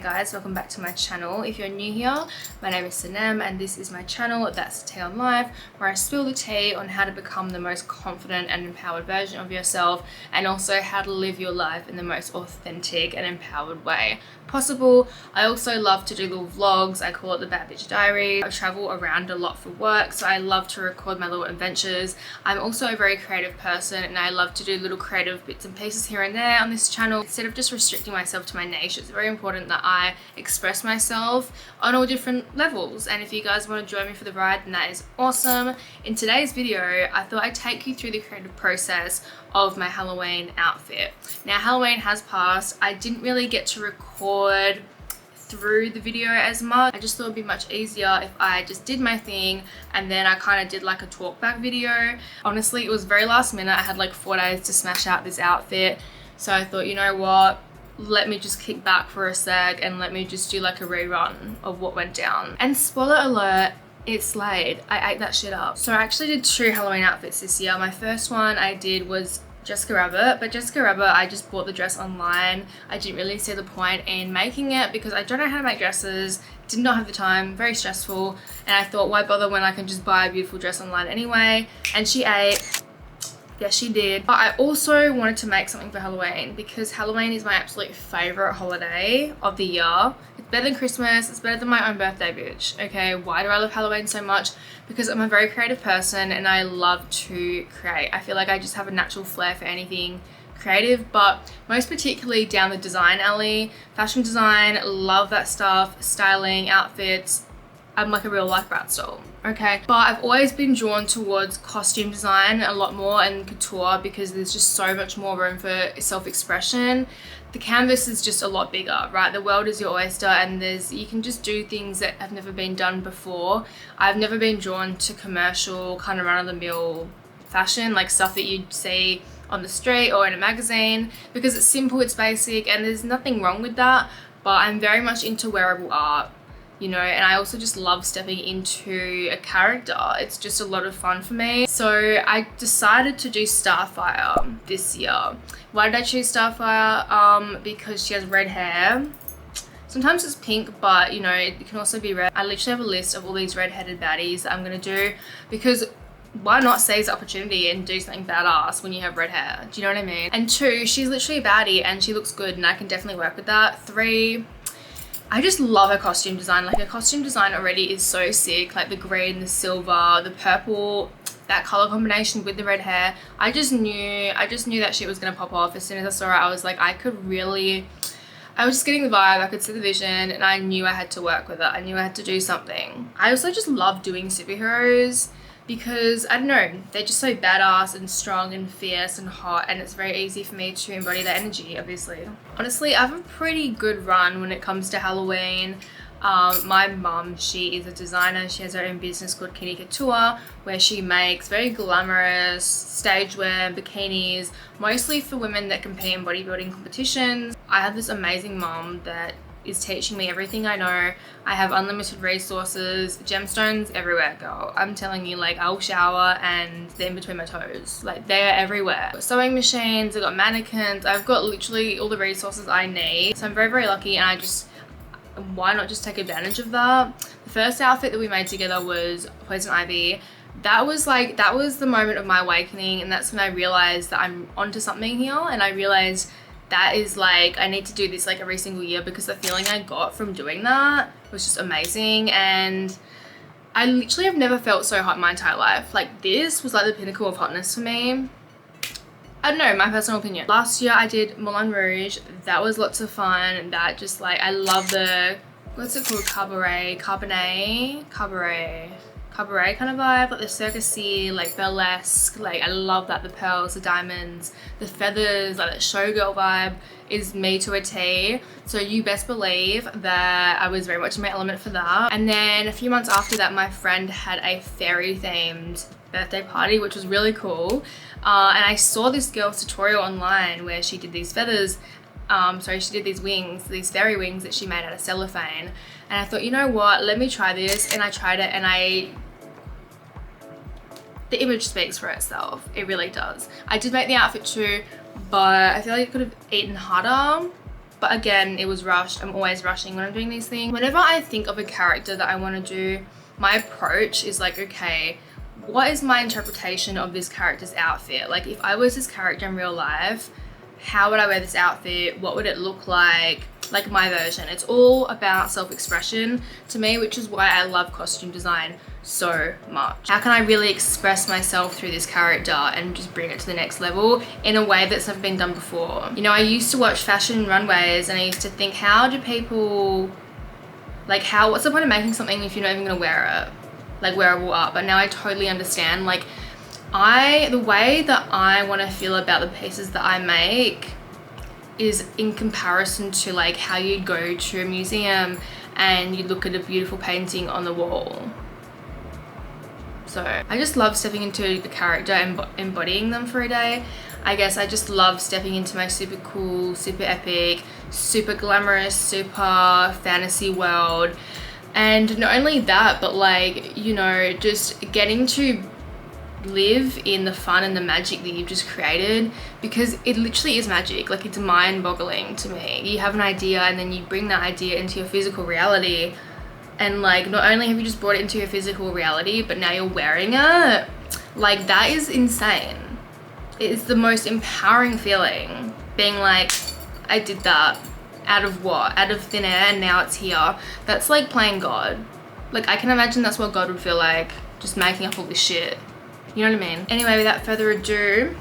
guys, welcome back to my channel. If you're new here, my name is Sanem and this is my channel, That's the Tea on Life, where I spill the tea on how to become the most confident and empowered version of yourself, and also how to live your life in the most authentic and empowered way possible. I also love to do little vlogs. I call it the Bad Bitch Diary. I travel around a lot for work, so I love to record my little adventures. I'm also a very creative person and I love to do little creative bits and pieces here and there on this channel. Instead of just restricting myself to my niche, it's very important that I express myself on all different levels, and if you guys want to join me for the ride, then that is awesome. In today's video, I thought I'd take you through the creative process of my Halloween outfit. Now, Halloween has passed. I didn't really get to record through the video as much. I just thought it'd be much easier if I just did my thing and then I kind of did like a talk back video. Honestly, it was very last minute. I had like 4 days to smash out this outfit, so I thought, you know what, let me just kick back for a sec and let me just do like a rerun of what went down. And spoiler alert, it slayed. I ate that shit up. So I actually did 2 Halloween outfits this year. My first one I did was Jessica Rabbit, but Jessica Rabbit, I just bought the dress online. I didn't really see the point in making it because I don't know how to make dresses, did not have the time, very stressful, and I thought, why bother when I can just buy a beautiful dress online anyway? And she ate. Yes, she did. But I also wanted to make something for Halloween because Halloween is my absolute favorite holiday of the year. It's better than Christmas. It's better than my own birthday, bitch. Okay, why do I love Halloween so much? Because I'm a very creative person and I love to create. I feel like I just have a natural flair for anything creative, but most particularly down the design alley. Fashion design, love that stuff. Styling, outfits. I'm like a real life brat style, okay? But I've always been drawn towards costume design a lot more and couture because there's just so much more room for self-expression. The canvas is just a lot bigger, right? The world is your oyster and you can just do things that have never been done before. I've never been drawn to commercial kind of run-of-the-mill fashion, like stuff that you'd see on the street or in a magazine, because it's simple, it's basic, and there's nothing wrong with that. But I'm very much into wearable art, you know, and I also just love stepping into a character. It's just a lot of fun for me. So I decided to do Starfire this year. Why did I choose Starfire? Because she has red hair. Sometimes it's pink, but you know, it can also be red. I literally have a list of all these red-headed baddies that I'm gonna do, because why not seize the opportunity and do something badass when you have red hair? Do you know what I mean? And 2, she's literally a baddie and she looks good and I can definitely work with that. 3, I just love her costume design. Like, her costume design already is so sick. Like the green, the silver, the purple, that color combination with the red hair. I just knew that shit was gonna pop off. As soon as I saw her, I was like, I was just getting the vibe, I could see the vision, and I knew I had to work with it. I knew I had to do something. I also just love doing superheroes because, I don't know, they're just so badass and strong and fierce and hot, and it's very easy for me to embody that energy, obviously. Honestly, I have a pretty good run when it comes to Halloween. My mum, she is a designer. She has her own business called Kitty Couture, where she makes very glamorous stage wear bikinis, mostly for women that compete in bodybuilding competitions. I have this amazing mum that is teaching me everything I know. I have unlimited resources, gemstones everywhere, girl. I'm telling you, like, I'll shower and they're in between my toes. Like, they're everywhere. I've got sewing machines, I've got mannequins, I've got literally all the resources I need. So I'm very, very lucky, and why not just take advantage of that? The first outfit that we made together was Poison Ivy. That was the moment of my awakening, and that's when I realized that I'm onto something here, and I realized that is like, I need to do this like every single year, because the feeling I got from doing that was just amazing. And I literally have never felt so hot in my entire life. Like, this was like the pinnacle of hotness for me. I don't know, my personal opinion. Last year I did Moulin Rouge. That was lots of fun. That just like, I love the, what's it called? Cabaret kind of vibe, like the circusy, like burlesque. Like, I love that. The pearls, the diamonds, the feathers, like that showgirl vibe is me to a T. So you best believe that I was very much in my element for that. And then a few months after that, my friend had a fairy themed birthday party, which was really cool. And I saw this girl's tutorial online where she did these feathers. She did these wings, these fairy wings that she made out of cellophane. And I thought, you know what, let me try this. And I tried it, and the image speaks for itself. It really does. I did make the outfit too, but I feel like it could have eaten harder. but again, it was rushed. I'm always rushing when I'm doing these things. Whenever I think of a character that I want to do, my approach is like, okay, what is my interpretation of this character's outfit? Like if I was this character in real life, how would I wear this outfit? What would it look like my version? It's all about self-expression to me, which is why I love costume design so much. How can I really express myself through this character and just bring it to the next level in a way that's never been done before? You know, I used to watch fashion runways and I used to think, how do people, like what's the point of making something if you're not even gonna wear it? Like wearable art. But now I totally understand, like the way that I want to feel about the pieces that I make is in comparison to like how you'd go to a museum and you look at a beautiful painting on the wall. So I just love stepping into the character and embodying them for a day. I guess I just love stepping into my super cool, super epic, super glamorous, super fantasy world. And not only that, but like, you know, just getting to live in the fun and the magic that you've just created, because it literally is magic. Like it's mind-boggling to me. You have an idea and then you bring that idea into your physical reality, and like not only have you just brought it into your physical reality, but now you're wearing it. Like that is insane. It's the most empowering feeling, being like, I did that out of what? Out of thin air, and now it's here. That's like playing God. Like I can imagine that's what God would feel like, just making up all this shit. You know what I mean? Anyway, without further ado,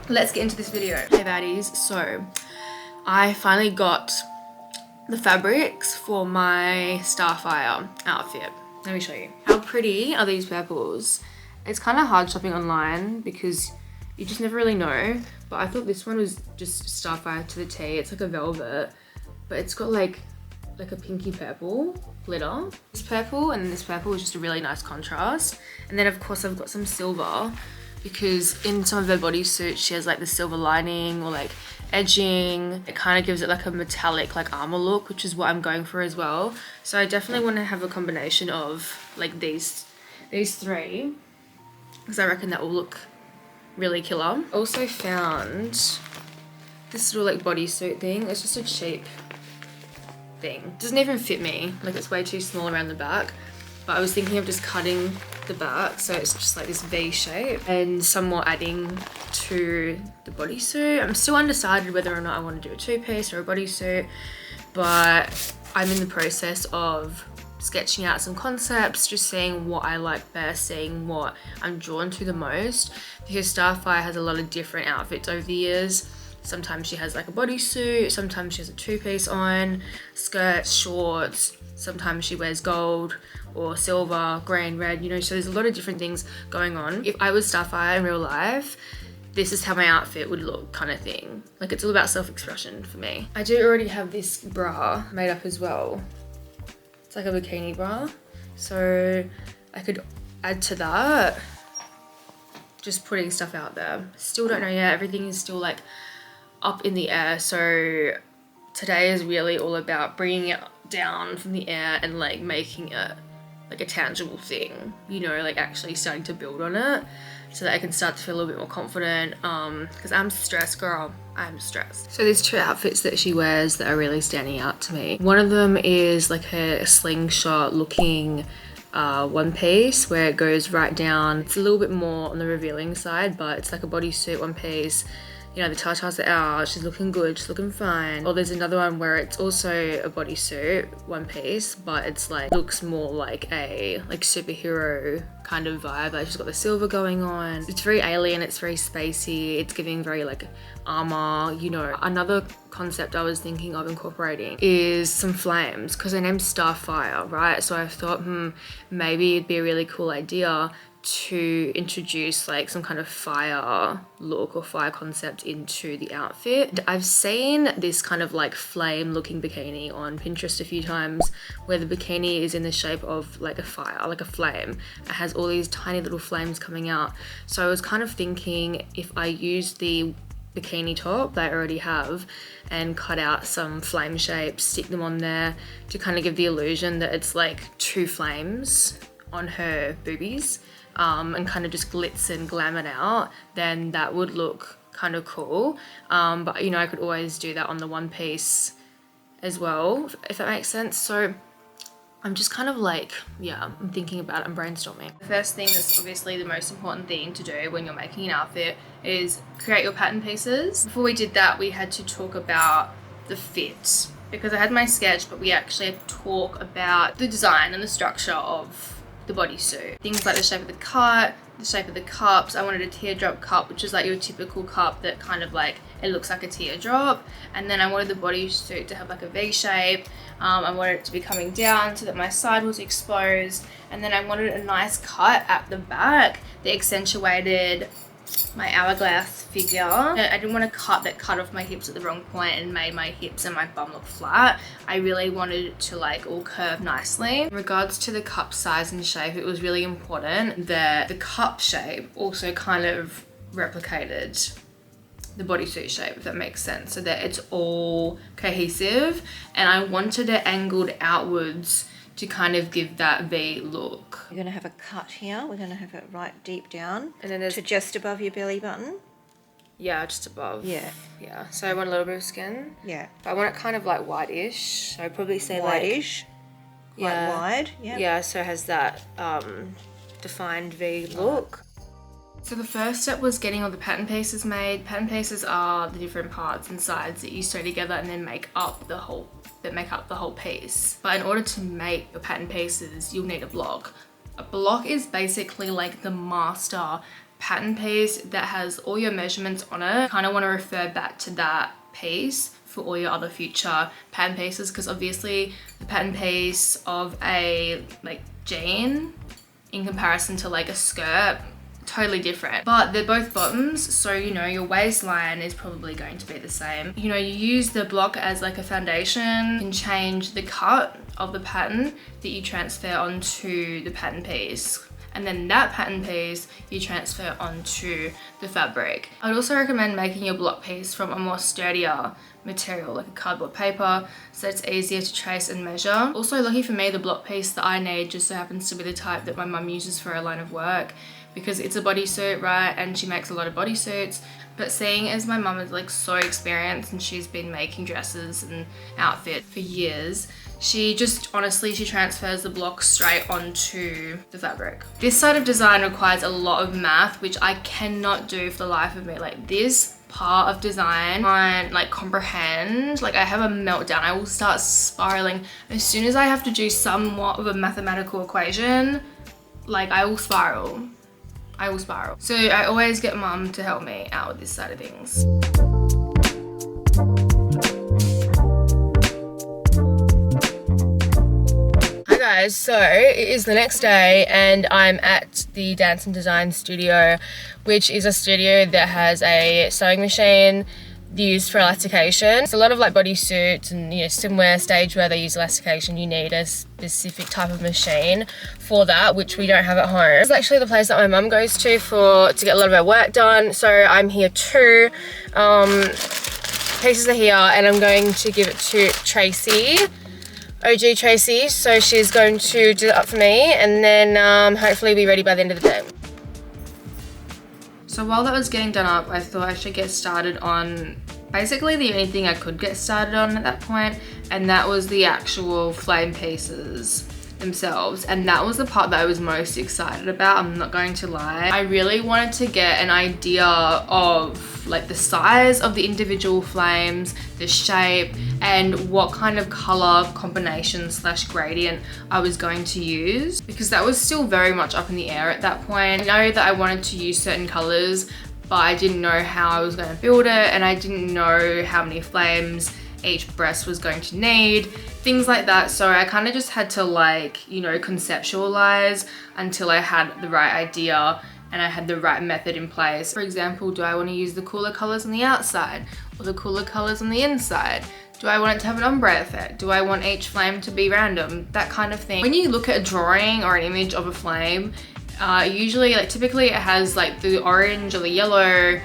let's get into this video. Hey baddies, so I finally got the fabrics for my Starfire outfit. Let me show you. How pretty are these purples? It's kind of hard shopping online because you just never really know, but I thought this one was just Starfire to the T. It's like a velvet, but it's got like a pinky purple glitter. This purple and this purple is just a really nice contrast. And then of course I've got some silver, because in some of her bodysuits she has like the silver lining or like edging. It kind of gives it like a metallic like armor look, which is what I'm going for as well. So I definitely want to have a combination of like these three, because I reckon that will look really killer. Also found this little like bodysuit thing. It's just a cheap thing. It doesn't even fit me, like it's way too small around the back, but I was thinking of just cutting the back so it's just like this V shape and somewhat adding to the bodysuit. I'm still undecided whether or not I want to do a two-piece or a bodysuit, but I'm in the process of sketching out some concepts, just seeing what I like best, seeing what I'm drawn to the most, because Starfire has a lot of different outfits over the years. Sometimes she has like a bodysuit, sometimes she has a two-piece on, skirts, shorts, sometimes she wears gold or silver, green, red, you know, so there's a lot of different things going on. If I was Starfire in real life, this is how my outfit would look, kind of thing. Like it's all about self-expression for me. I do already have this bra made up as well. It's like a bikini bra, so I could add to that, just putting stuff out there. Still don't know yet, everything is still like up in the air, so today is really all about bringing it down from the air and like making it like a tangible thing, you know, like actually starting to build on it so that I can start to feel a little bit more confident, because I'm stressed, girl. I'm stressed. So there's two outfits that she wears that are really standing out to me. One of them is like a slingshot looking one piece where it goes right down. It's a little bit more on the revealing side, but it's like a bodysuit one piece. You know, the tatas are out, she's looking good, she's looking fine. Or there's another one where it's also a bodysuit, one piece, but it's like, looks more like a superhero kind of vibe. Like she's got the silver going on. It's very alien, it's very spacey, it's giving very like armor, you know. Another concept I was thinking of incorporating is some flames, because her name's Starfire, right? So I thought, maybe it'd be a really cool idea to introduce like some kind of fire look or fire concept into the outfit. I've seen this kind of like flame looking bikini on Pinterest a few times, where the bikini is in the shape of like a fire, like a flame. It has all these tiny little flames coming out. So I was kind of thinking, if I use the bikini top that I already have and cut out some flame shapes, stick them on there to kind of give the illusion that it's like two flames on her boobies, and kind of just glitz and glam it out, then that would look kind of cool. But you know, I could always do that on the one piece as well, if that makes sense. So I'm just kind of like, yeah, I'm thinking about it, I'm brainstorming. The first thing that's obviously the most important thing to do when you're making an outfit is create your pattern pieces. Before we did that, we had to talk about the fit, because I had my sketch, but we actually had to talk about the design and the structure of the bodysuit. Things like the shape of the cut, the shape of the cups. I wanted a teardrop cup, which is like your typical cup that kind of like, it looks like a teardrop. And then I wanted the bodysuit to have like a V shape. I wanted it to be coming down so that my side was exposed. And then I wanted a nice cut at the back that accentuated my hourglass figure. I didn't want a cut that cut off my hips at the wrong point and made my hips and my bum look flat. I really wanted it to like all curve nicely. In regards to the cup size and shape, it was really important that the cup shape also kind of replicated the bodysuit shape, if that makes sense, so that it's all cohesive. And I wanted it angled outwards to kind of give that V look. We're going to have a cut here. We're going to have it right deep down, and then there's to just above your belly button. Yeah, just above. Yeah. Yeah. So I want a little bit of skin. Yeah. But I want it kind of like whitish. So I'd probably say whitish. Like, yeah, quite wide. Yeah. Yeah. So it has that defined V look. So the first step was getting all the pattern pieces made. Pattern pieces are the different parts and sides that you sew together and then make up the whole piece. But in order to make your pattern pieces, you'll need a block. A block is basically like the master pattern piece that has all your measurements on it. You kind of want to refer back to that piece for all your other future pattern pieces, because obviously the pattern piece of a like jean in comparison to like a skirt, totally different, but they're both bottoms, so you know your waistline is probably going to be the same. You know, you use the block as like a foundation. You can change the cut of the pattern that you transfer onto the pattern piece, and then that pattern piece you transfer onto the fabric. I'd also recommend making your block piece from a more sturdier material like a cardboard paper, so it's easier to trace and measure. Also, lucky for me, the block piece that I need just so happens to be the type that my mum uses for her line of work, because it's a bodysuit, right, and she makes a lot of bodysuits. But seeing as my mum is like so experienced and she's been making dresses and outfits for years, she transfers the block straight onto the fabric. This side of design requires a lot of math, which I cannot do for the life of me. Like this part of design, I like comprehend, like I have a meltdown. I will start spiraling as soon as I have to do somewhat of a mathematical equation. Like I will spiral. So I always get mum to help me out with this side of things. Hi guys, so it is the next day and I'm at the Dance and Design studio, which is a studio that has a sewing machine used for elastication. It's a lot of like bodysuits and, you know, swimwear, stagewear, they use elastication. You need a specific type of machine for that, which we don't have at home. It's actually the place that my mum goes to get a lot of her work done, so I'm here too. Pieces are here and I'm going to give it to Tracy, OG Tracy, so she's going to do it up for me and then hopefully be ready by the end of the day. So while that was getting done up, I thought I should get started on basically the only thing I could get started on at that point, and that was the actual flame pieces themselves. And that was the part that I was most excited about, I'm not going to lie. I really wanted to get an idea of like the size of the individual flames, the shape, and what kind of color combination / gradient I was going to use, because that was still very much up in the air at that point. I know that I wanted to use certain colors, but I didn't know how I was going to build it, and I didn't know how many flames each breast was going to need, things like that. So I kind of just had to like, you know, conceptualize until I had the right idea and I had the right method in place. For example, do I want to use the cooler colors on the outside or the cooler colors on the inside? Do I want it to have an ombre effect? Do I want each flame to be random? That kind of thing. When you look at a drawing or an image of a flame, usually, like typically it has like the orange or the yellow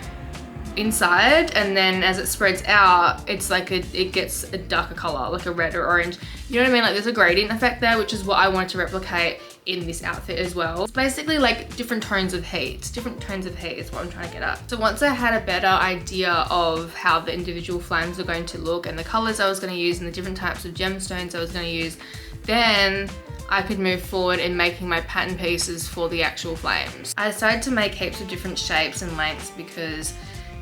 inside, and then as it spreads out, it's like it gets a darker color, like a red or orange. You know what I mean? Like there's a gradient effect there, which is what I wanted to replicate in this outfit as well. It's basically like different tones of heat. Different tones of heat is what I'm trying to get at. So once I had a better idea of how the individual flames are going to look and the colors I was going to use and the different types of gemstones I was going to use, then I could move forward in making my pattern pieces for the actual flames. I decided to make heaps of different shapes and lengths because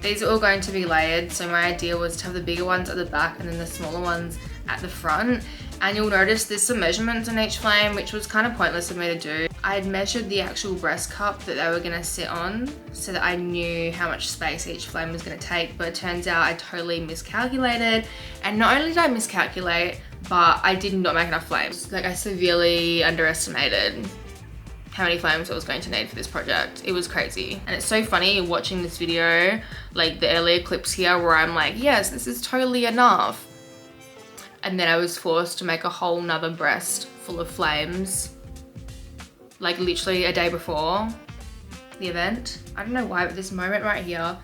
these are all going to be layered. So my idea was to have the bigger ones at the back and then the smaller ones at the front. And you'll notice there's some measurements on each flame, which was kind of pointless of me to do. I had measured the actual breast cup that they were gonna sit on so that I knew how much space each flame was gonna take, but it turns out I totally miscalculated. And not only did I miscalculate, but I did not make enough flames. Like I severely underestimated how many flames I was going to need for this project. It was crazy. And it's so funny watching this video, like the earlier clips here where I'm like, yes, this is totally enough. And then I was forced to make a whole nother breast full of flames, like literally a day before the event. I don't know why, but this moment right here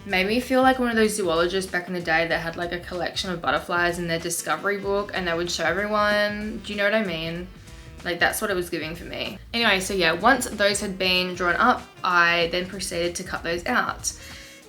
made me feel like one of those zoologists back in the day that had like a collection of butterflies in their discovery book and they would show everyone. Do you know what I mean? Like that's what it was giving for me. Anyway, so yeah, once those had been drawn up, I then proceeded to cut those out.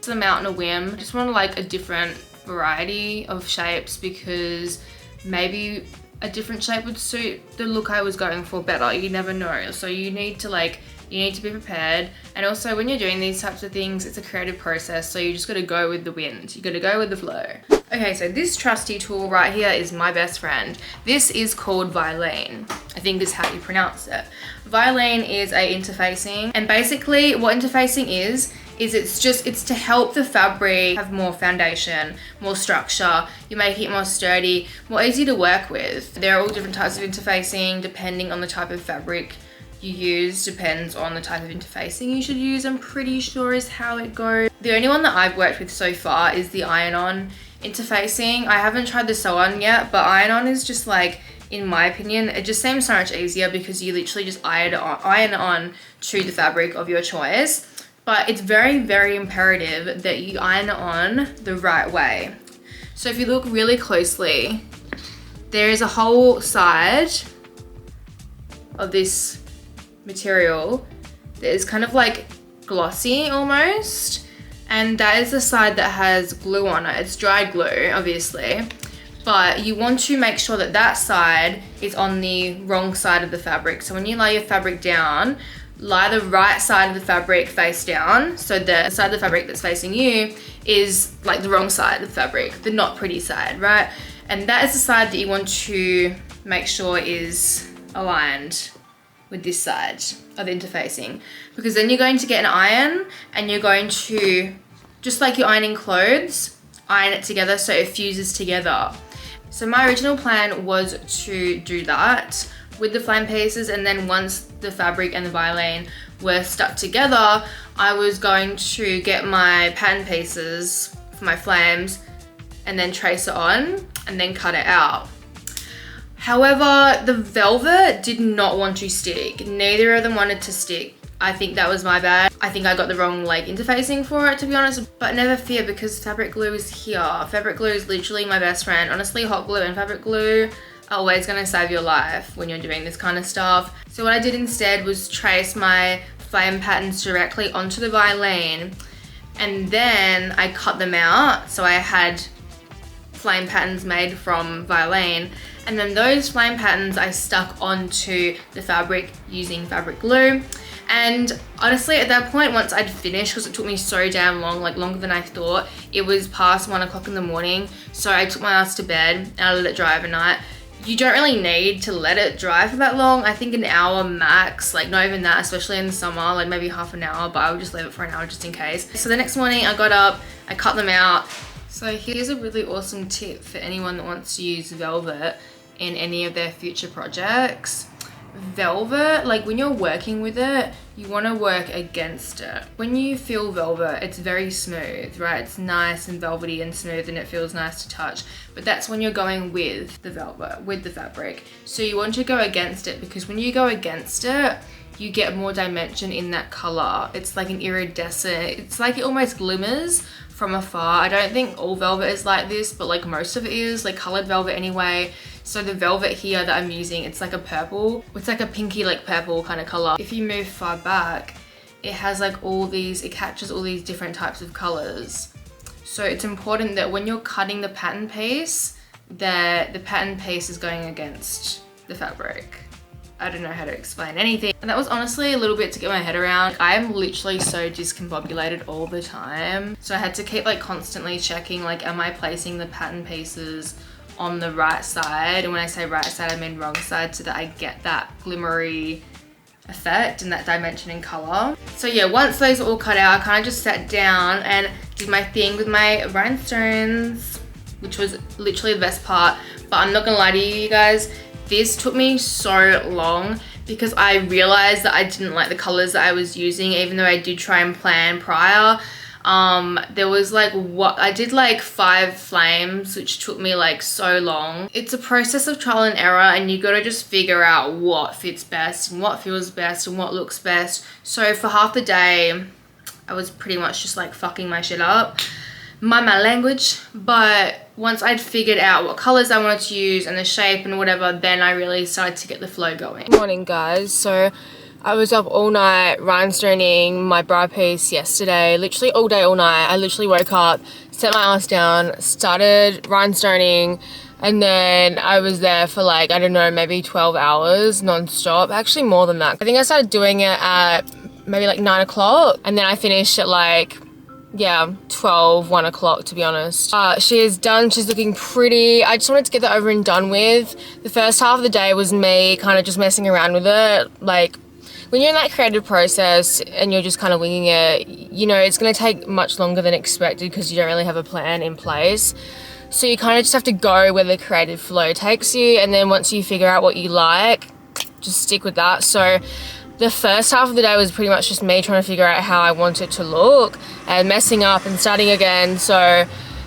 To them out on a whim. I just wanted like a different variety of shapes because maybe a different shape would suit the look I was going for better. You never know. So you need to be prepared. And also when you're doing these types of things, it's a creative process. So you just got to go with the wind. You got to go with the flow. Okay, so this trusty tool right here is my best friend. This is called Vilene. I think this is how you pronounce it. Vilene is a interfacing, and basically what interfacing is it's to help the fabric have more foundation, more structure. You make it more sturdy, more easy to work with. There are all different types of interfacing depending on the type of fabric you use, depends on the type of interfacing you should use, I'm pretty sure is how it goes. The only one that I've worked with so far is the iron-on interfacing. I haven't tried the sew-on yet, but iron-on is just like, in my opinion, it just seems so much easier because you literally just iron on to the fabric of your choice. But it's very, very imperative that you iron on the right way. So if you look really closely, there is a whole side of this material that is kind of like glossy almost. And that is the side that has glue on it. It's dried glue, obviously. But you want to make sure that that side is on the wrong side of the fabric. So when you lay your fabric down, lie the right side of the fabric face down. So the side of the fabric that's facing you is like the wrong side of the fabric, the not pretty side, right? And that is the side that you want to make sure is aligned with this side of the interfacing. Because then you're going to get an iron and you're going to, just like you're ironing clothes, iron it together so it fuses together. So my original plan was to do that with the flame pieces, and then once the fabric and the Vilene were stuck together, I was going to get my pattern pieces for my flames and then trace it on and then cut it out. However, the velvet did not want to stick. Neither of them wanted to stick. I think that was my bad. I think I got the wrong like interfacing for it, to be honest, but never fear because fabric glue is here. Fabric glue is literally my best friend. Honestly, hot glue and fabric glue are always gonna save your life when you're doing this kind of stuff. So what I did instead was trace my flame patterns directly onto the Vilene, and then I cut them out. So I had flame patterns made from Vilene, and then those flame patterns I stuck onto the fabric using fabric glue. And honestly, at that point, once I'd finished, because it took me so damn long, like longer than I thought, it was past 1 o'clock in the morning. So I took my ass to bed and I let it dry overnight. You don't really need to let it dry for that long. I think an hour max, like not even that, especially in the summer, like maybe half an hour, but I would just leave it for an hour just in case. So the next morning I got up, I cut them out. So here's a really awesome tip for anyone that wants to use velvet in any of their future projects. Velvet, like when you're working with it, you want to work against it. When you feel velvet, it's very smooth, right? It's nice and velvety and smooth and it feels nice to touch. But that's when you're going with the velvet, with the fabric. So you want to go against it, because when you go against it, you get more dimension in that color. It's like an iridescent, it's like it almost glimmers from afar. I don't think all velvet is like this, but like most of it is, like colored velvet anyway. So the velvet here that I'm using, it's like a purple. It's like a pinky, like purple kind of color. If you move far back, it has like all these, it catches all these different types of colors. So it's important that when you're cutting the pattern piece, that the pattern piece is going against the fabric. I don't know how to explain anything. And that was honestly a little bit to get my head around. I am literally so discombobulated all the time. So I had to keep like constantly checking, like, am I placing the pattern pieces on the right side? And when I say right side, I mean wrong side, so that I get that glimmery effect and that dimension in color. So yeah, once those are all cut out, I kind of just sat down and did my thing with my rhinestones, which was literally the best part. But I'm not gonna lie to you guys, this took me so long because I realized that I didn't like the colors that I was using, even though I did try and plan prior. There was like, I did like 5 flames, which took me like so long. It's a process of trial and error, and you gotta just figure out what fits best and what feels best and what looks best. So for half the day, I was pretty much just like fucking my shit up. Mind my language. But once I'd figured out what colors I wanted to use and the shape and whatever, then I really started to get the flow going. Good morning, guys. So I was up all night rhinestoning my bra piece yesterday, literally all day, all night. I literally woke up, set my ass down, started rhinestoning, and then I was there for like, I don't know, maybe 12 hours non-stop. Actually more than that. I think I started doing it at maybe like 9 o'clock, and then I finished at like, yeah, 12, 1 o'clock, to be honest. She is done. She's looking pretty. I just wanted to get that over and done with. The first half of the day was me kind of just messing around with it. Like, when you're in that creative process and you're just kind of winging it, you know, it's going to take much longer than expected because you don't really have a plan in place. So you kind of just have to go where the creative flow takes you, and then once you figure out what you like, just stick with that. So the first half of the day was pretty much just me trying to figure out how I want it to look and messing up and starting again. So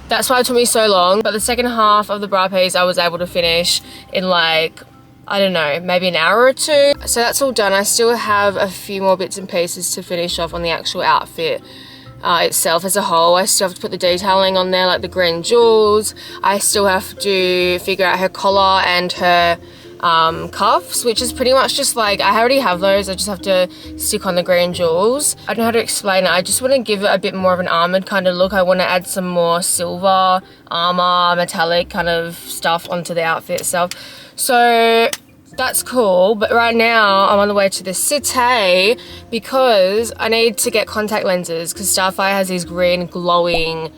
that's why it took me so long. But the second half of the bra piece I was able to finish in like, I don't know, maybe an hour or 2. So that's all done. I still have a few more bits and pieces to finish off on the actual outfit itself as a whole. I still have to put the detailing on there, like the green jewels. I still have to figure out her collar and her cuffs, which is pretty much just like, I already have those. I just have to stick on the green jewels. I don't know how to explain it. I just want to give it a bit more of an armored kind of look. I want to add some more silver, armor, metallic kind of stuff onto the outfit itself. So that's cool, but right now I'm on the way to the city because I need to get contact lenses because Starfire has these green glowing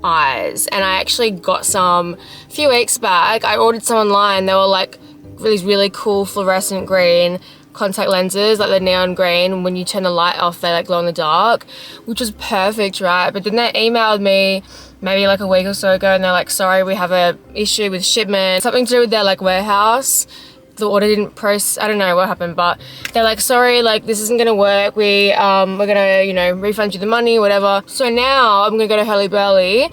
eyes, and I actually got some a few weeks back. I ordered some online. They were like these really cool fluorescent green contact lenses, like the neon green. When you turn the light off, they like glow in the dark, which was perfect, right? But then they emailed me maybe like a week or so ago, and they're like, sorry, we have a issue with shipment, something to do with their like warehouse. The order didn't process, I don't know what happened, but they're like, sorry, like this isn't gonna work. We're gonna, you know, refund you the money, whatever. So now I'm gonna go to Hurly Burly,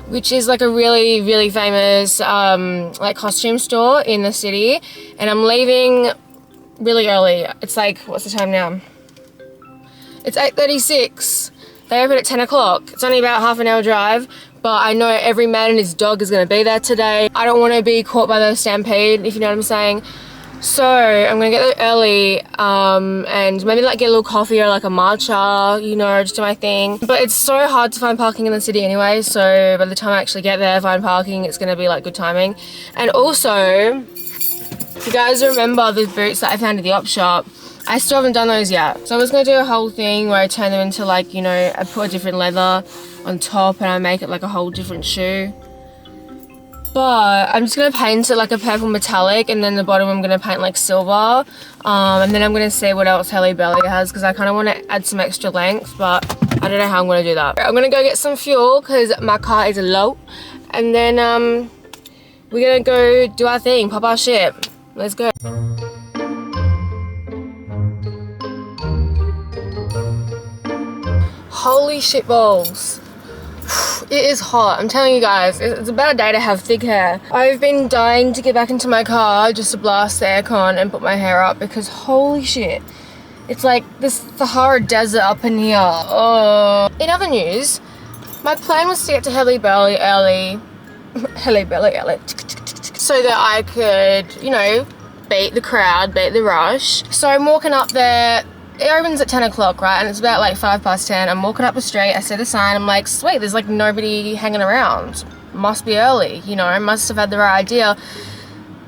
which is like a really, really famous like costume store in the city, and I'm leaving really early. It's like, what's the time now? It's 8:36. They open at 10 o'clock. It's only about half an hour drive, but I know every man and his dog is gonna be there today. I don't wanna be caught by the stampede, if you know what I'm saying. So I'm gonna get there early and maybe like get a little coffee or like a matcha, you know, just do my thing. But it's so hard to find parking in the city anyway, so by the time I actually get there, find parking, it's gonna be like good timing. And also, if you guys remember the boots that I found at the op shop, I still haven't done those yet. So I was gonna do a whole thing where I turn them into like, you know, I put a different leather on top and I make it like a whole different shoe. But I'm just gonna paint it like a purple metallic, and then the bottom I'm gonna paint like silver. And then I'm gonna see what else Hurly Burly has, because I kind of want to add some extra length, but I don't know how I'm gonna do that. I'm gonna go get some fuel because my car is low, and then we're gonna go do our thing, pop our shit. Let's go. Holy shit balls. It is hot, I'm telling you guys. It's a bad day to have thick hair. I've been dying to get back into my car just to blast the aircon and put my hair up because holy shit, It's like this Sahara desert up in here. Oh. In other news, my plan was to get to Halle Belly early so that I could, you know, beat the crowd, beat the rush. So I'm walking up there. It opens at 10 o'clock, right? And it's about like 10:05. I'm walking up the street. I see the sign. I'm like, sweet, there's like nobody hanging around. Must be early, you know, must have had the right idea.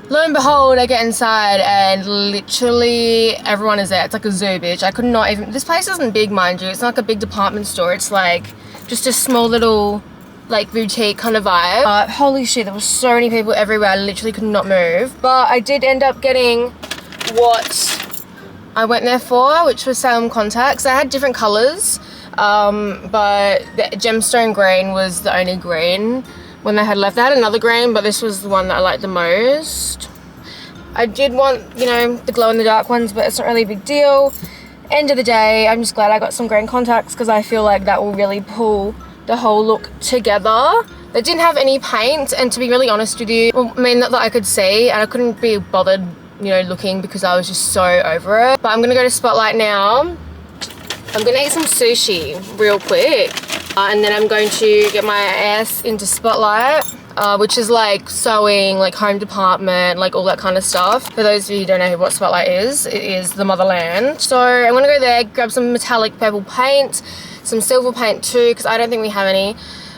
Lo and behold, I get inside and literally everyone is there. It's like a zoo, bitch. I could not even, this place isn't big, mind you. It's not like a big department store. It's like just a small little like boutique kind of vibe. But holy shit, there were so many people everywhere. I literally could not move. But I did end up getting what I went there for, which was Salem contacts. They had different colors, but the gemstone green was the only green when they had left. They had another green, but this was the one that I liked the most. I did want, you know, the glow in the dark ones, but it's not really a big deal. End of the day, I'm just glad I got some green contacts because I feel like that will really pull the whole look together. They didn't have any paint, and to be really honest with you, well, I mean, not that I could see, and I couldn't be bothered, you know, looking because I was just so over it. But I'm gonna go to Spotlight now. I'm gonna eat some sushi real quick. And then I'm going to get my ass into Spotlight, which is like sewing, like home department, like all that kind of stuff. For those of you who don't know what Spotlight is, it is the motherland. So I'm gonna go there, grab some metallic purple paint, some silver paint too, because I don't think we have any.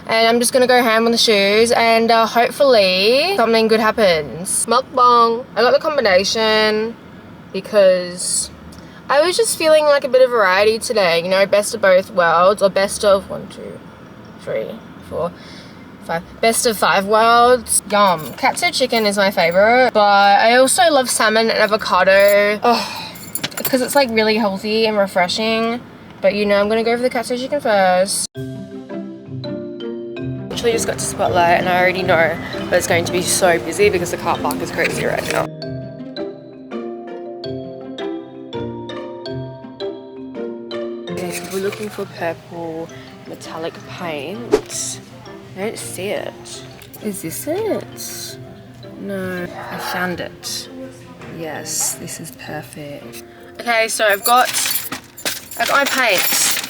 And I'm just gonna go ham on the shoes and hopefully something good happens. Mukbang. I got the combination because I was just feeling like a bit of variety today, you know, best of both worlds, or best of 1, 2, 3, 4, 5, best of 5 worlds. Yum. Katsu chicken is my favorite, but I also love salmon and avocado. Oh, because it's like really healthy and refreshing. But you know, I'm gonna go for the katsu chicken first. Actually just got to Spotlight and I already know that it's going to be so busy because the car park is crazy right now. We're looking for purple metallic paint. I don't see it. Is this it? No, I found it. Yes, this is perfect. Okay, so I've got my paint.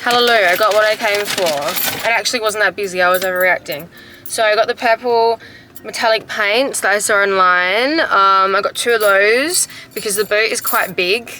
Hallelujah, I got what I came for. It actually wasn't that busy, I was overreacting. So I got the purple metallic paints that I saw online. I got 2 of those because the boot is quite big,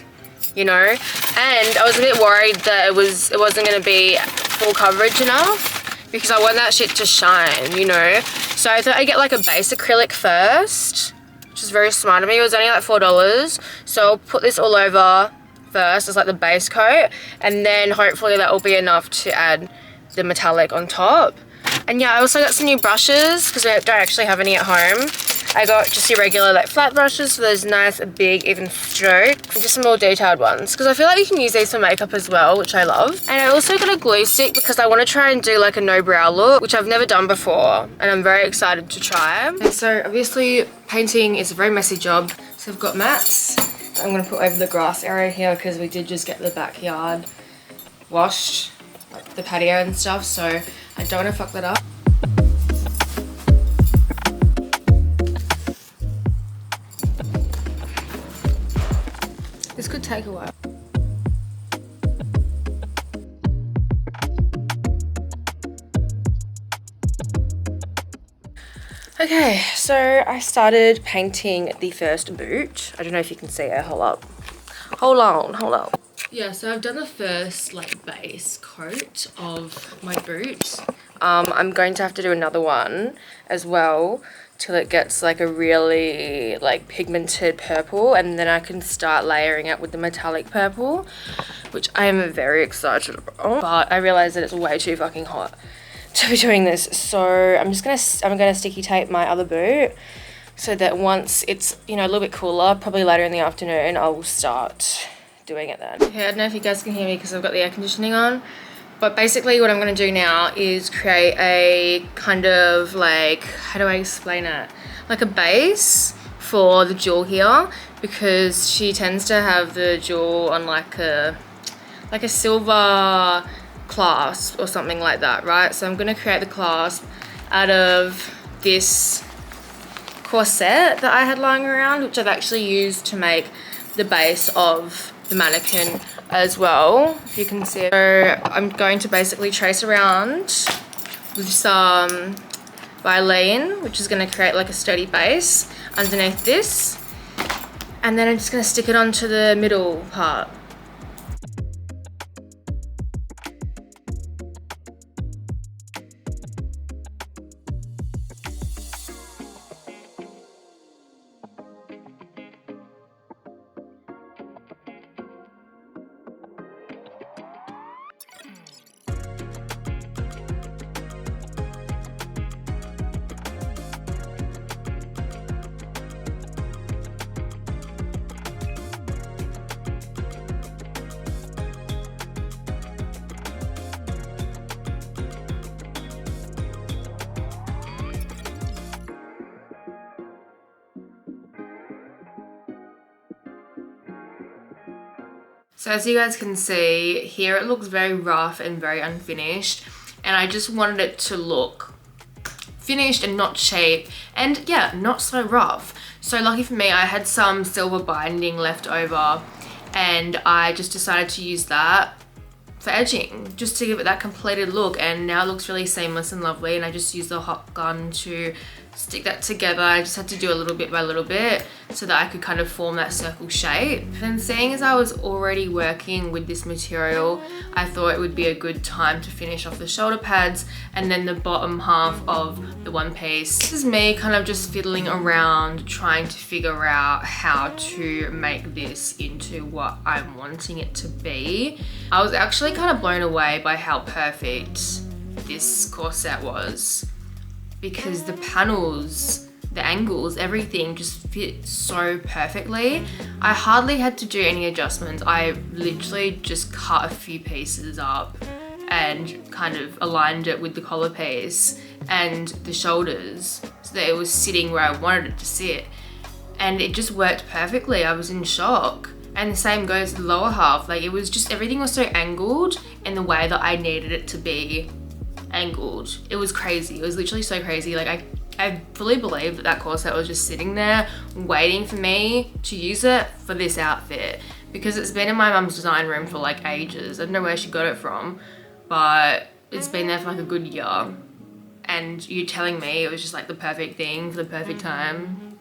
you know, and I was a bit worried that it wasn't going to be full coverage enough because I want that shit to shine, you know. So I thought I'd get like a base acrylic first, which is very smart of me. It was only like $4, so I'll put this all over first as like the base coat, and then hopefully that will be enough to add the metallic on top. And yeah, I also got some new brushes because I don't actually have any at home. I got just your regular like flat brushes, so those nice big even strokes, and just some more detailed ones because I feel like you can use these for makeup as well, which I love. And I also got a glue stick because I want to try and do like a no brow look, which I've never done before, and I'm very excited to try. And so obviously painting is a very messy job, so I've got mats I'm going to put over the grass area here because we did just get the backyard washed, like the patio and stuff, so I don't want to fuck that up. This could take a while. Okay, so I started painting the first boot. I don't know if you can see it. Hold up. Hold on. Yeah, so I've done the first like base coat of my boot. I'm going to have to do another one as well till it gets like a really like pigmented purple, and then I can start layering it with the metallic purple, which I am very excited about. But I realize that it's way too fucking hot to be doing this, so I'm gonna sticky tape my other boot so that once it's, you know, a little bit cooler, probably later in the afternoon, I will start doing it then. Okay, I don't know if you guys can hear me because I've got the air conditioning on, but basically what I'm gonna do now is create a kind of like, how do I explain it? Like a base for the jewel here, because she tends to have the jewel on like a silver clasp or something like that, right? So I'm going to create the clasp out of this corset that I had lying around, which I've actually used to make the base of the mannequin as well, if you can see it. So I'm going to basically trace around with some Vilene, which is going to create like a sturdy base underneath this, and then I'm just going to stick it onto the middle part. So as you guys can see, here it looks very rough and very unfinished, and I just wanted it to look finished and not cheap, and yeah, not so rough. So lucky for me, I had some silver binding left over, and I just decided to use that for edging, just to give it that completed look, and now it looks really seamless and lovely. And I just used the hot gun to stick that together. I just had to do a little bit by little bit so that I could kind of form that circle shape. And seeing as I was already working with this material, I thought it would be a good time to finish off the shoulder pads and then the bottom half of the one piece. This is me kind of just fiddling around trying to figure out how to make this into what I'm wanting it to be. I was actually kind of blown away by how perfect this corset was, because the panels, the angles, everything just fit so perfectly. I hardly had to do any adjustments. I literally just cut a few pieces up and kind of aligned it with the collar piece and the shoulders so that it was sitting where I wanted it to sit. And it just worked perfectly. I was in shock. And the same goes to the lower half. Like, it was just, everything was so angled in the way that I needed it to be angled. It was crazy. It was literally so crazy. Like, I fully believe that that corset was just sitting there waiting for me to use it for this outfit, because it's been in my mum's design room for like ages. I don't know where she got it from, but it's been there for like a good year, and you telling me it was just like the perfect thing for the perfect time.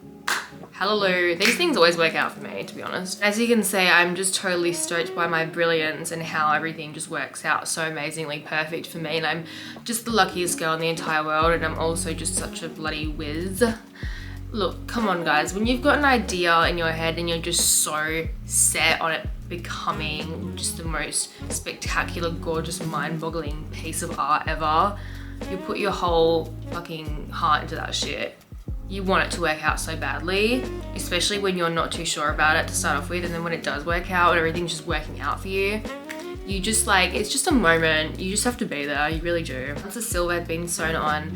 Hallelujah. These things always work out for me, to be honest. As you can see, I'm just totally stoked by my brilliance and how everything just works out so amazingly perfect for me. And I'm just the luckiest girl in the entire world, and I'm also just such a bloody whiz. Look, come on guys, when you've got an idea in your head and you're just so set on it becoming just the most spectacular, gorgeous, mind-boggling piece of art ever, you put your whole fucking heart into that shit. You want it to work out so badly, especially when you're not too sure about it to start off with, and then when it does work out and everything's just working out for you, you just like, it's just a moment. You just have to be there, you really do. Once the silver had been sewn on,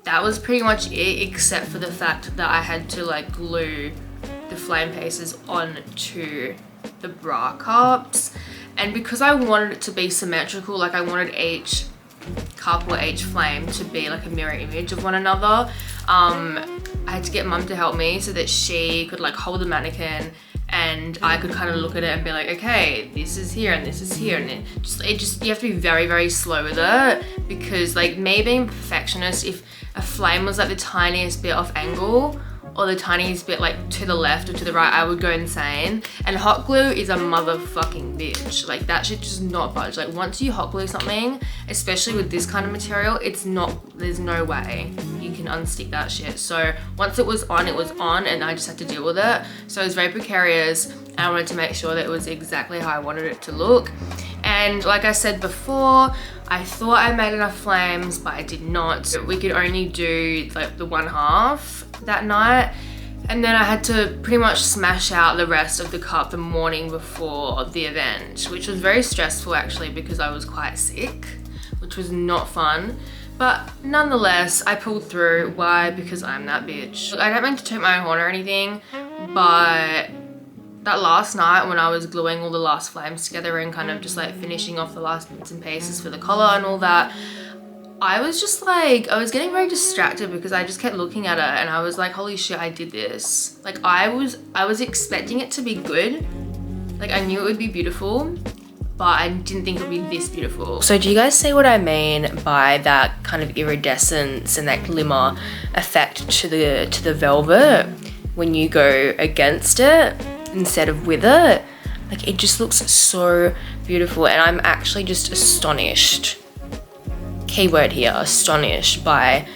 that was pretty much it, except for the fact that I had to like glue the flame pieces onto the bra cups. And because I wanted it to be symmetrical, like I wanted each cup or each flame to be like a mirror image of one another, I had to get mum to help me so that she could like hold the mannequin and I could kind of look at it and be like, okay, this is here and this is here, and it just you have to be very, very slow with it, because like me being a perfectionist, if a flame was like the tiniest bit off angle or the tiniest bit like to the left or to the right, I would go insane. And hot glue is a motherfucking bitch. Like, that shit just not budge. Like, once you hot glue something, especially with this kind of material, it's not, there's no way you can unstick that shit. So once it was on, and I just had to deal with it. So it was very precarious, and I wanted to make sure that it was exactly how I wanted it to look. And like I said before, I thought I made enough flames, but I did not. We could only do like the one half that night, and then I had to pretty much smash out the rest of the cup the morning before the event, which was very stressful actually, because I was quite sick, which was not fun. But nonetheless, I pulled through. Why? Because I'm that bitch. Look, I don't mean to toot my own horn or anything, but that last night when I was gluing all the last flames together and kind of just like finishing off the last bits and pieces for the collar and all that, I was just like, I was getting very distracted because I just kept looking at it and I was like, holy shit, I did this. Like I was expecting it to be good. Like I knew it would be beautiful, but I didn't think it would be this beautiful. So do you guys see what I mean by that kind of iridescence and that glimmer effect to the velvet when you go against it instead of with it? Like it just looks so beautiful, and I'm actually just astonished. Keyword here, astonished by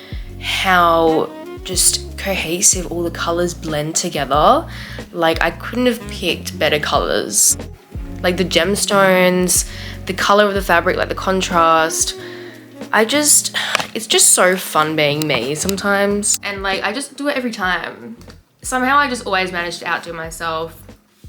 how just cohesive all the colors blend together. Like I couldn't have picked better colors. Like the gemstones, the color of the fabric, like the contrast. It's just so fun being me sometimes. And like I just do it every time. Somehow I just always manage to outdo myself.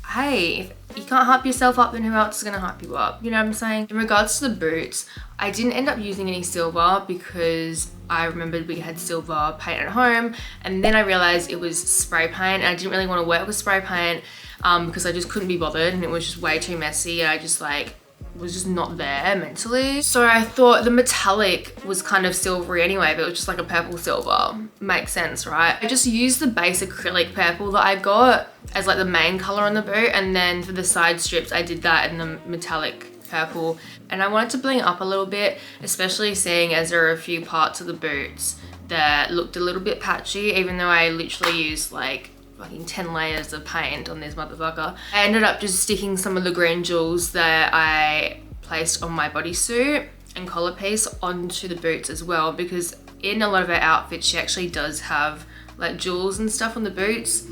Hey, if you can't hype yourself up, then who else is gonna hype you up? You know what I'm saying? In regards to the boots, I didn't end up using any silver because I remembered we had silver paint at home, and then I realized it was spray paint and I didn't really want to work with spray paint because I just couldn't be bothered and it was just way too messy, and I just like was just not there mentally. So I thought the metallic was kind of silvery anyway, but it was just like a purple silver. Makes sense, right? I just used the base acrylic purple that I got as like the main color on the boot, and then for the side strips I did that in the metallic purple. And I wanted to bling it up a little bit, especially seeing as there are a few parts of the boots that looked a little bit patchy, even though I literally used like fucking 10 layers of paint on this motherfucker. I ended up just sticking some of the green jewels that I placed on my bodysuit and collar piece onto the boots as well, because in a lot of her outfits she actually does have like jewels and stuff on the boots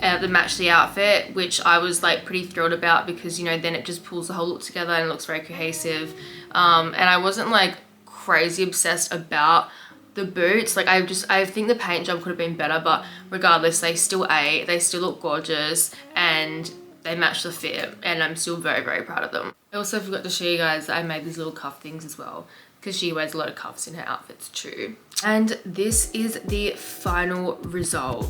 that match the outfit, which I was like pretty thrilled about because, you know, then it just pulls the whole look together and it looks very cohesive. And I wasn't like crazy obsessed about the boots. Like I think the paint job could have been better, but regardless, they still look gorgeous and they match the fit, and I'm still very, very proud of them. I also forgot to show you guys that I made these little cuff things as well, because she wears a lot of cuffs in her outfits too. And this is the final result.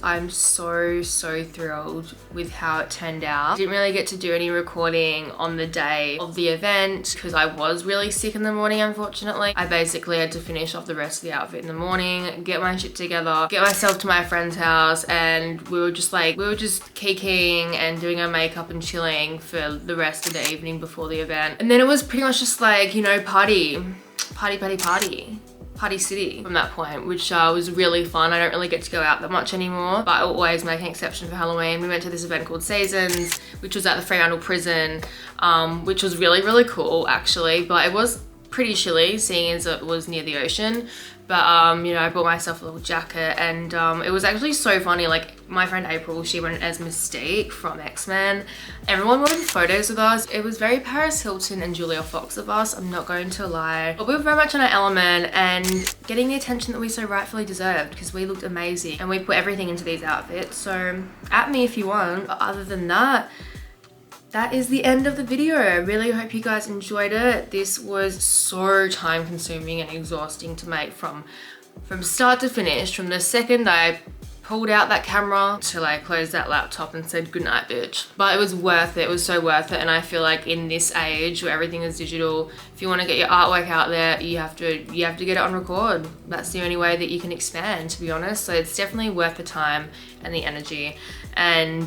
I'm so thrilled with how it turned out. Didn't really get to do any recording on the day of the event because I was really sick in the morning, unfortunately. I basically had to finish off the rest of the outfit in the morning, get my shit together, get myself to my friend's house, and we were just kikiing and doing our makeup and chilling for the rest of the evening before the event. And then it was pretty much just like, you know, party city from that point, which was really fun. I don't really get to go out that much anymore, but I always make an exception for Halloween. We went to this event called Seasons, which was at the Fremantle prison, which was really cool actually, but it was pretty chilly seeing as it was near the ocean. But you know, I bought myself a little jacket, and it was actually so funny. Like my friend April, she went as Mystique from X-Men. Everyone wanted photos with us. It was very Paris Hilton and Julia Fox of us, I'm not going to lie. But we were very much in our element and getting the attention that we so rightfully deserved, because we looked amazing and we put everything into these outfits. So at me if you want. But other than that, that is the end of the video. I really hope you guys enjoyed it. This was so time consuming and exhausting to make from start to finish. From the second I pulled out that camera till I closed that laptop and said goodnight, bitch. But it was worth it. It was so worth it. And I feel like in this age where everything is digital, if you want to get your artwork out there, you have to get it on record. That's the only way that you can expand, to be honest. So it's definitely worth the time and the energy. And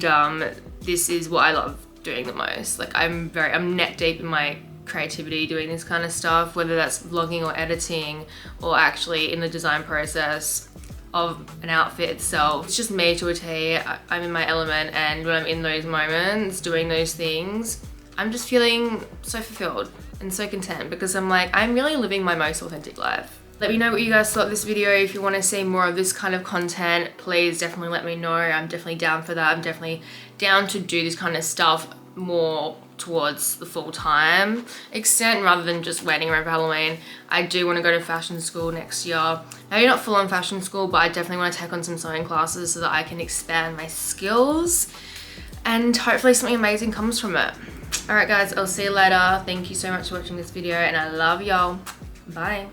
this is what I love doing the most. Like I'm neck deep in my creativity doing this kind of stuff, whether that's vlogging or editing or actually in the design process of an outfit itself. It's just me to a T. I'm in my element, and when I'm in those moments doing those things, I'm just feeling so fulfilled and so content, because I'm like, I'm really living my most authentic life. Let me know what you guys thought of this video. If you want to see more of this kind of content, please definitely let me know. I'm definitely down for that. I'm definitely down to do this kind of stuff more towards the full-time extent rather than just waiting around for Halloween. I do want to go to fashion school next year. Maybe not full-on fashion school, but I definitely want to take on some sewing classes so that I can expand my skills and hopefully something amazing comes from it. Alright guys, I'll see you later. Thank you so much for watching this video and I love y'all. Bye.